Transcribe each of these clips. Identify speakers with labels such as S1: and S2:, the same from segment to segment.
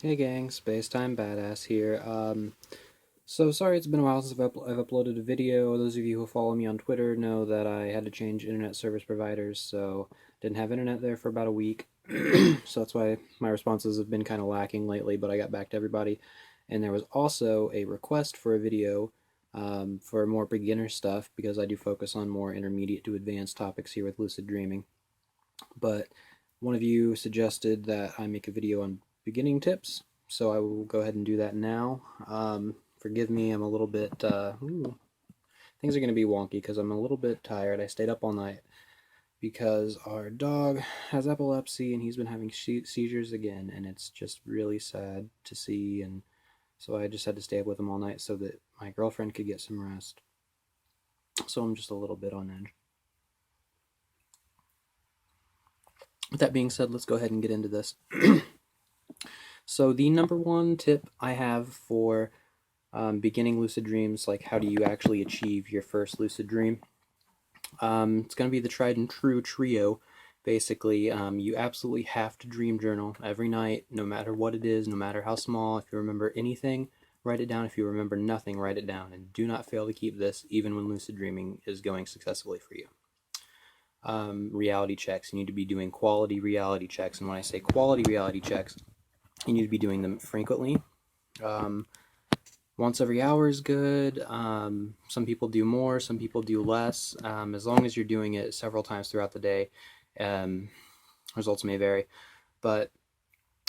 S1: Hey gang, Spacetime Badass here. So sorry it's been a while since I've uploaded a video. Those of you who follow me on Twitter know that I had to change internet service providers, so didn't have internet there for about a week. So that's why my responses have been kind of lacking lately, but I got back to everybody. And there was also a request for a video for more beginner stuff, because I do focus on more intermediate to advanced topics here with lucid dreaming. But one of you suggested that I make a video on beginning tips, so I will go ahead and do that now. Forgive me, I'm a little bit, things are going to be wonky because I'm a little bit tired. I stayed up all night because our dog has epilepsy and he's been having seizures again, and it's just really sad to see, and so I just had to stay up with him all night so that my girlfriend could get some rest. So I'm just a little bit on edge. With that being said, let's go ahead and get into this. So the number one tip I have for beginning lucid dreams, like how do you actually achieve your first lucid dream, it's going to be the tried and true trio. Basically, you absolutely have to dream journal every night, no matter what it is, no matter how small. If you remember anything, write it down. If you remember nothing, write it down. And do not fail to keep this, even when lucid dreaming is going successfully for you. Reality checks. You need to be doing quality reality checks. And when I say quality reality checks, you need to be doing them frequently. Once every hour is good. Some people do more, some people do less. As long as you're doing it several times throughout the day, results may vary. But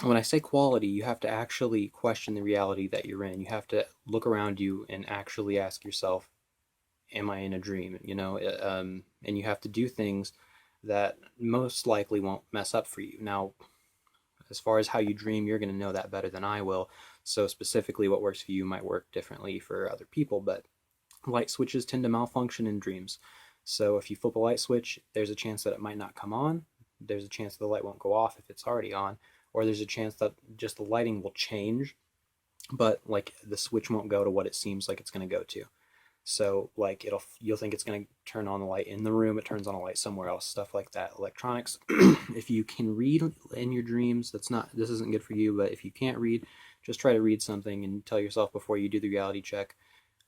S1: when I say quality, you have to actually question the reality that you're in. You have to look around you and actually ask yourself, am I in a dream? You know, and you have to do things that most likely won't mess up for you. Now, as far as how you dream, you're going to know that better than I will. So specifically what works for you might work differently for other people, but light switches tend to malfunction in dreams. So if you flip a light switch, there's a chance that it might not come on. There's a chance the light won't go off if it's already on, or there's a chance that just the lighting will change, but like the switch won't go to what it seems like it's going to go to. So like you'll think it's going to turn on the light in the room, it turns on a light somewhere else, stuff like that. Electronics, if you can read in your dreams, this isn't good for you, but if you can't read, just try to read something and tell yourself before you do the reality check,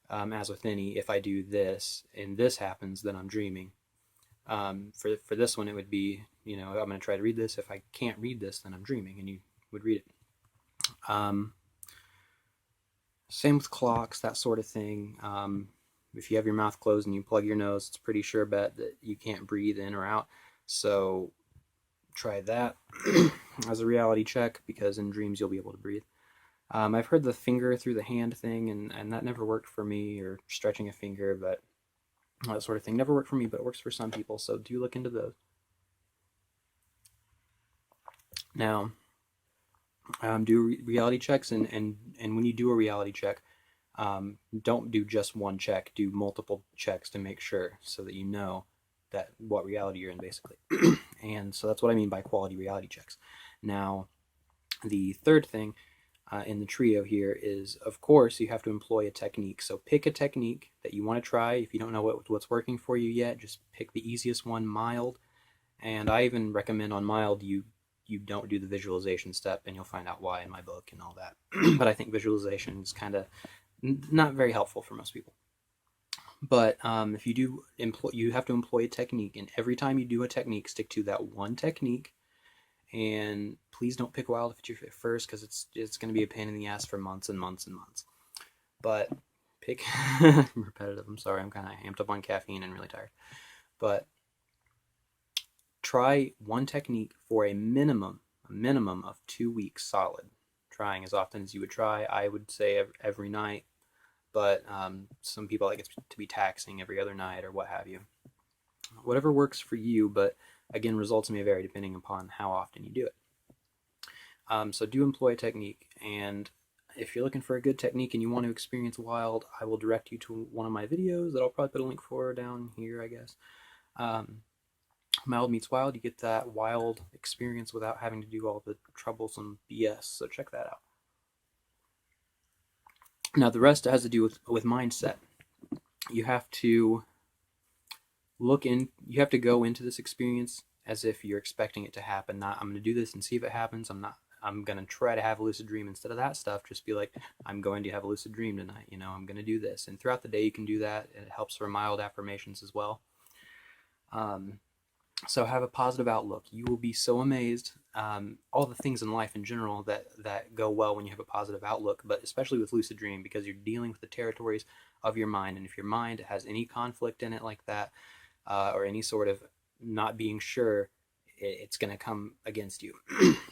S1: as with any, if I do this and this happens, then I'm dreaming. For this one, it would be, you know, I'm going to try to read this. If I can't read this, then I'm dreaming, and you would read it. Same with clocks, that sort of thing. If you have your mouth closed and you plug your nose, it's pretty sure bet that you can't breathe in or out. So try that as a reality check, because in dreams you'll be able to breathe. I've heard the finger through the hand thing, and that never worked for me, or stretching a finger, but that sort of thing never worked for me, but it works for some people, so do look into those. Now, do reality checks, and when you do a reality check, don't do just one check, do multiple checks to make sure, so that you know that what reality you're in, basically. And so that's what I mean by quality reality checks. Now, the third thing in the trio here is, of course, you have to employ a technique. So pick a technique that you want to try. If you don't know what's working for you yet, just pick the easiest one, mild. And I even recommend on mild you don't do the visualization step, and you'll find out why in my book and all that. But I think visualization is kind of not very helpful for most people. But if you do you have to employ a technique, and every time you do a technique, stick to that one technique. And please don't pick wild if it's your first, because it's going to be a pain in the ass for months and months and months. But pick repetitive. I'm sorry, I'm kind of amped up on caffeine and really tired. But try one technique for a minimum of 2 weeks solid, trying as often as you would try. I would say every night, but some people like it to be taxing every other night or what have you. Whatever works for you, but again, results may vary depending upon how often you do it. So do employ a technique, and if you're looking for a good technique and you want to experience wild, I will direct you to one of my videos that I'll probably put a link for down here, I guess. Mild meets wild, you get that wild experience without having to do all the troublesome BS, so check that out. Now the rest has to do with mindset. You have to go into this experience as if you're expecting it to happen, not I'm going to do this and see if it happens. I'm not I'm going to try to have a lucid dream instead of that stuff. Just be like, I'm going to have a lucid dream tonight. You know, I'm going to do this. And throughout the day, you can do that. It helps for mild affirmations as well. So have a positive outlook. You will be so amazed. All the things in life in general that go well when you have a positive outlook, but especially with lucid dream, because you're dealing with the territories of your mind. And if your mind has any conflict in it like that, or any sort of not being sure, it's going to come against you.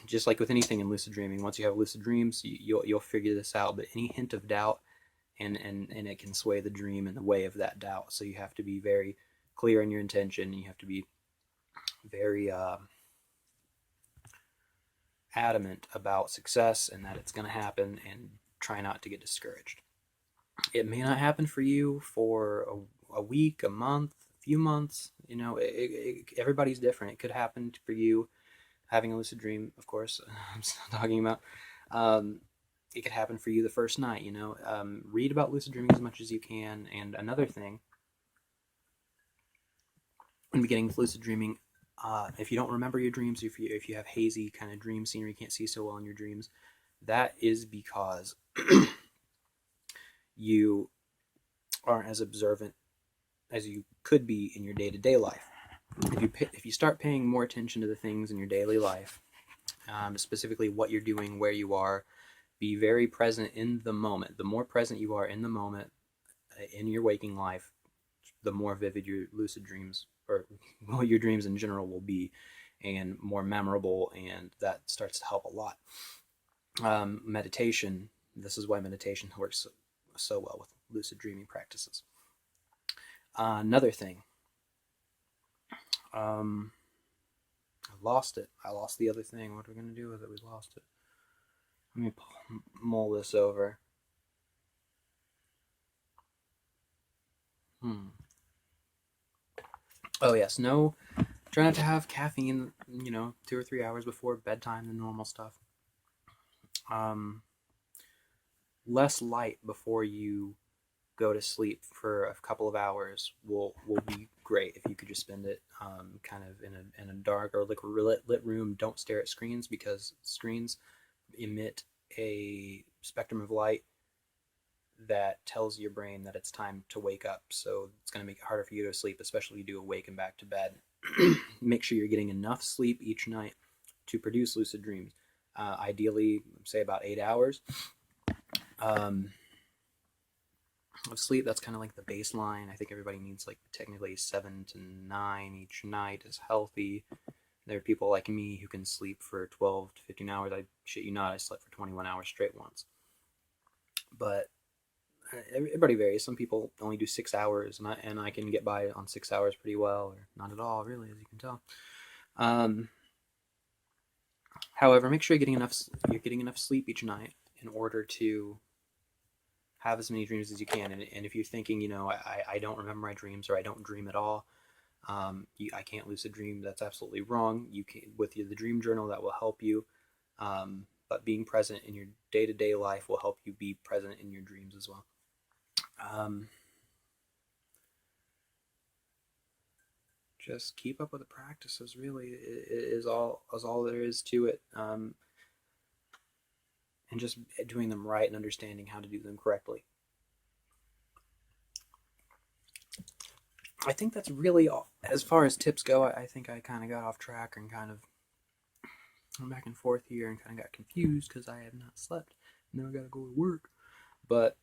S1: Just like with anything in lucid dreaming, once you have lucid dreams, you'll figure this out. But any hint of doubt, and it can sway the dream in the way of that doubt. So you have to be very clear in your intention. You have to be very adamant about success and that it's going to happen, and try not to get discouraged. It may not happen for you for a week, a month, a few months. You know, everybody's different. It could happen for you having a lucid dream, of course. I'm still talking about. It could happen for you the first night. You know, read about lucid dreaming as much as you can. And another thing, when beginning with lucid dreaming, if you don't remember your dreams, if you have hazy kind of dream scenery, you can't see so well in your dreams, that is because you aren't as observant as you could be in your day-to-day life. If you start paying more attention to the things in your daily life, specifically what you're doing, where you are, be very present in the moment. The more present you are in the moment in your waking life, the more vivid your lucid dreams, or well, your dreams in general, will be, and more memorable, and that starts to help a lot. Meditation. This is why meditation works so well with lucid dreaming practices. Another thing, I lost it. I lost the other thing. What are we going to do with it? We lost it. Let me mull this over. Oh yes, try not to have caffeine, 2 or 3 hours before bedtime, the normal stuff. Less light before you go to sleep for a couple of hours will be great. If you could just spend it kind of in a dark or lit room. Don't stare at screens, because screens emit a spectrum of light that tells your brain that it's time to wake up. So it's going to make it harder for you to sleep, especially if you do awaken back to bed. Make sure you're getting enough sleep each night to produce lucid dreams. Ideally, say about 8 hours of sleep. That's kind of like the baseline. I think everybody needs like technically 7 to 9 each night is healthy. There are people like me who can sleep for 12 to 15 hours. I shit you not, I slept for 21 hours straight once. But everybody varies. Some people only do 6 hours, and I can get by on 6 hours pretty well, or not at all, really, as you can tell. However, make sure you're getting enough sleep each night in order to have as many dreams as you can. And if you're thinking, I don't remember my dreams, or I don't dream at all, I can't lucid dream, that's absolutely wrong. You can, with the dream journal, that will help you. But being present in your day-to-day life will help you be present in your dreams as well. Just keep up with the practices, really, is all there is to it. And just doing them right and understanding how to do them correctly. I think that's really all. As far as tips go, I think I kind of got off track and kind of went back and forth here and kind of got confused because I have not slept. Now I got to go to work. But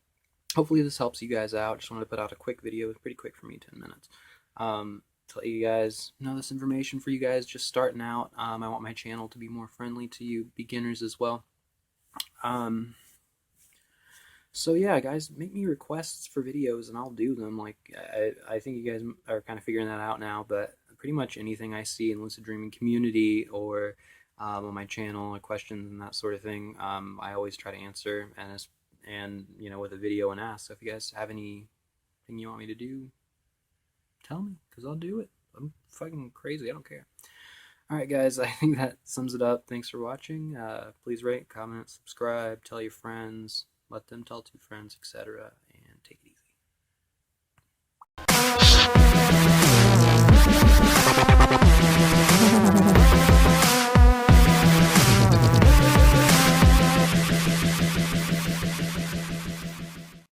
S1: hopefully this helps you guys out. Just wanted to put out a quick video. It's pretty quick for me, 10 minutes. To let you guys know this information for you guys just starting out. I want my channel to be more friendly to you beginners as well. So yeah, guys, make me requests for videos and I'll do them. Like, I think you guys are kind of figuring that out now, but pretty much anything I see in lucid dreaming community or on my channel, or questions and that sort of thing, I always try to answer, and with a video and ask. So if you guys have anything you want me to do, tell me, because I'll do it. I'm fucking crazy. I don't care. Alright guys, I think that sums it up. Thanks for watching. Please rate, comment, subscribe, tell your friends, let them tell 2 friends, etc.